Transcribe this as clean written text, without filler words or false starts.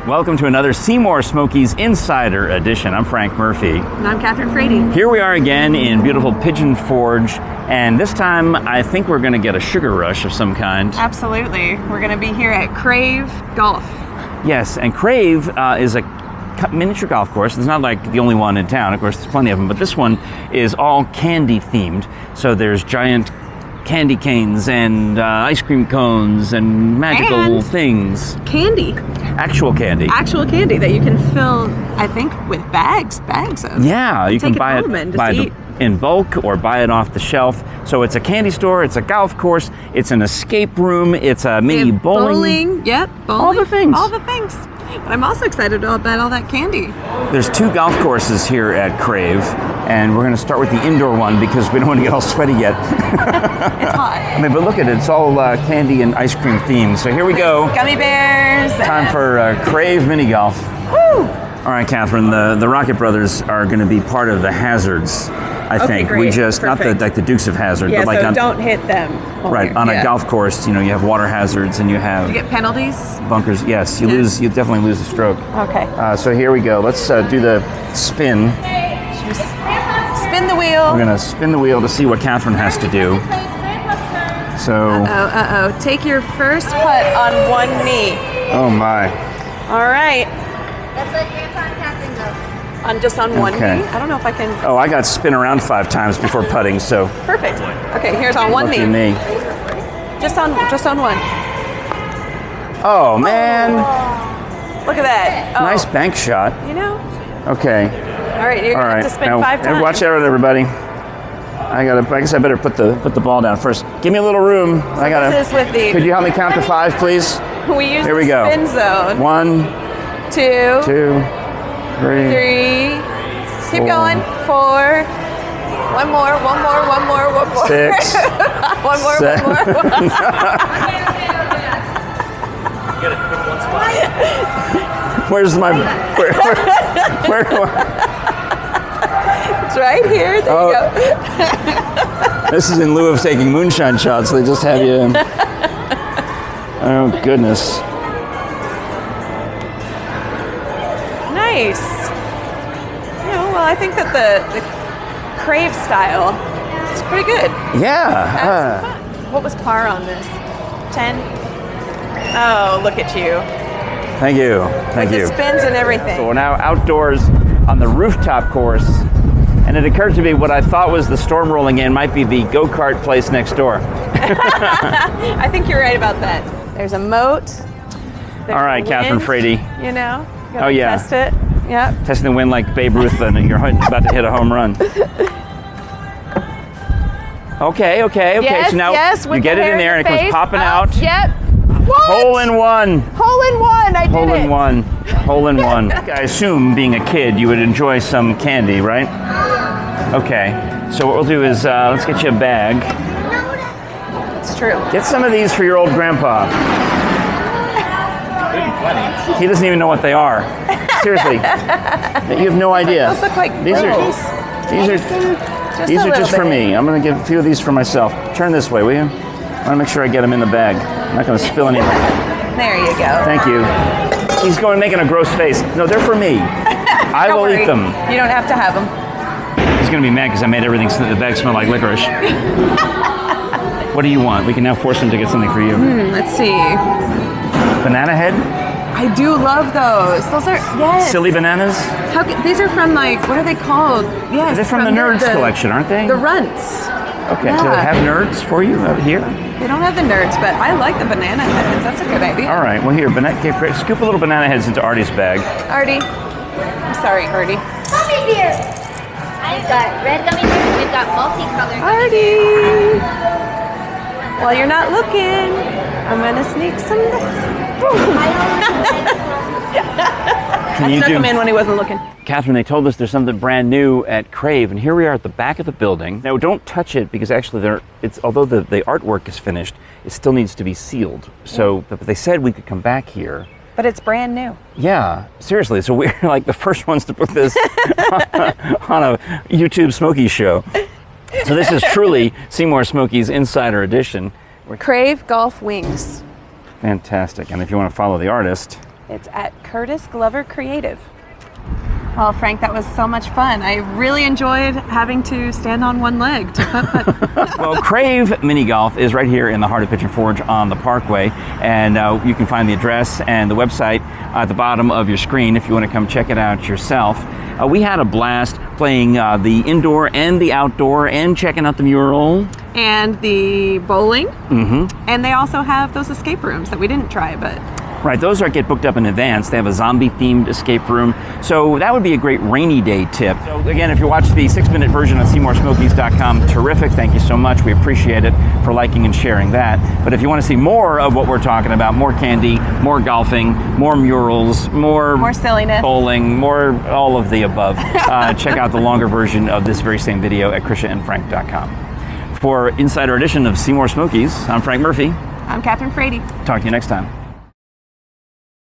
Welcome to another Seymour Smokies Insider Edition. I'm Frank Murphy. And I'm Kathryn Frady. Here we are again in beautiful Pigeon Forge, and this time I think we're going to get a sugar rush of some kind. Absolutely. We're going to be here at Crave Golf. Yes, and Crave is a miniature golf course. It's not like the only one in town. Of course, there's plenty of them, but this one is all candy themed. So there's giant candy canes and ice cream cones and magical things. Candy. Actual candy. Actual candy that you can fill, I think, with bags of. Yeah, you can buy it in bulk or buy it off the shelf. So it's a candy store, it's a golf course, it's an escape room, it's a mini bowling. Yep, bowling. All the things. All the things. But I'm also excited about all that candy. There's 2 golf courses here at Crave, and we're going to start with the indoor one because we don't want to get all sweaty yet. It's hot. I mean, but look at it, it's all candy and ice cream themed. So here we go. Gummy bears. Time for Crave mini golf. Woo! All right, Kathryn, the Rocket Brothers are going to be part of the hazards, I think. Great. We just, Perfect. not like the Dukes of Hazzard, Yeah, but like so don't hit them. Right, on a golf course, you have water hazards and you have... You get penalties? Bunkers, yes. You definitely lose a stroke. Okay. So here we go. Let's do the spin. Spin the wheel. We're going to spin the wheel to see what Kathryn has to do. So... Uh-oh. Take your first putt on one knee. Oh, my. All right. That's like Grandpa and Kathryn go. Just on one knee? I don't know if I can... Oh, I got spin around 5 times before putting, so... Perfect. Okay, here's on one Lucky knee. me. Just on one. Oh, man. Look at that. Nice bank shot. Okay. All right, you're going to have to spin now, 5 times. Watch out, everybody. I guess I better put the ball down first. Give me a little room. This is with the... Could you help me count to 5, please? We use Here we the go. spin zone. 1, 2, 3. Keep 4. going. 4. One more. 6. One more. 7. One more. Where's my... Where do I... It's right here. There you go. This is in lieu of taking moonshine shots. They just have you... Oh, goodness. Nice. Well, I think that the Crave Style is pretty good. Yeah. What was par on this? 10? Oh, look at you. Thank you. Thank you. The spins and everything. So we're now outdoors on the rooftop course, and it occurred to me what I thought was the storm rolling in might be the go-kart place next door. I think you're right about that. There's a moat. All right, Kathryn Frady. Oh, yeah. Test it. Yep. Testing the wind like Babe Ruth, and you're about to hit a home run. Okay. Yes, so now you get it in there, and it comes popping out. Yep. What? Hole in one. Hole in one. I did Hole it. in one. Hole in one. I assume, being a kid, you would enjoy some candy, right? Okay. So what we'll do is let's get you a bag. It's true. Get some of these for your old grandpa. He doesn't even know what they are. Seriously, you have no idea. Those look like these littles. These are just for me. I'm going to give a few of these for myself. Turn this way, will you? I want to make sure I get them in the bag. I'm not going to spill any. There you go. Thank you. He's making a gross face. No, they're for me. I will eat them. You don't have to have them. He's going to be mad because I made everything the bag smell like licorice. What do you want? We can now force him to get something for you. Let's see. Banana head? I do love those. Those are, yes. Silly bananas? These are from, what are they called? Yes. They're from the Nerds collection, aren't they? The Runts. Okay, Yeah. do they have Nerds for you out here? They don't have the Nerds, but I like the banana heads. That's a good idea. All right, well here, scoop a little banana heads into Artie's bag. Artie. I'm sorry, Artie. Gummy bears. I've got red gummy bears. We've got multicolored. Artie. While you're not looking, I'm going to sneak some. I snuck him in when he wasn't looking. Kathryn, they told us there's something brand new at Crave, and here we are at the back of the building. Now, don't touch it because actually, although the artwork is finished, it still needs to be sealed. So, but they said we could come back here. But it's brand new. Yeah, seriously. So we're like the first ones to put this on a YouTube Smokies show. So this is truly Seymour Smokies Insider Edition. Crave Golf Wings. Fantastic. And if you want to follow the artist, It's at Curtis Glover Creative. Well, Frank, that was so much fun. I really enjoyed having to stand on one leg to putt. Well, Crave Mini Golf is right here in the heart of Pigeon Forge on the Parkway, and you can find the address and the website at the bottom of your screen if you want to come check it out yourself. We had a blast playing the indoor and the outdoor and checking out the mural. And the bowling. Mm-hmm. And they also have those escape rooms that we didn't try, but... Right, those get booked up in advance. They have a zombie-themed escape room, so that would be a great rainy day tip. So again, if you watch the 6-minute version on SeymourSmokies.com, terrific. Thank you so much. We appreciate it for liking and sharing that. But if you want to see more of what we're talking about, more candy, more golfing, more murals, more silliness, bowling, more all of the above, check out the longer version of this very same video at KrishaandFrank.com. For Insider Edition of Seymour Smokies, I'm Frank Murphy. I'm Kathryn Frady. Talk to you next time.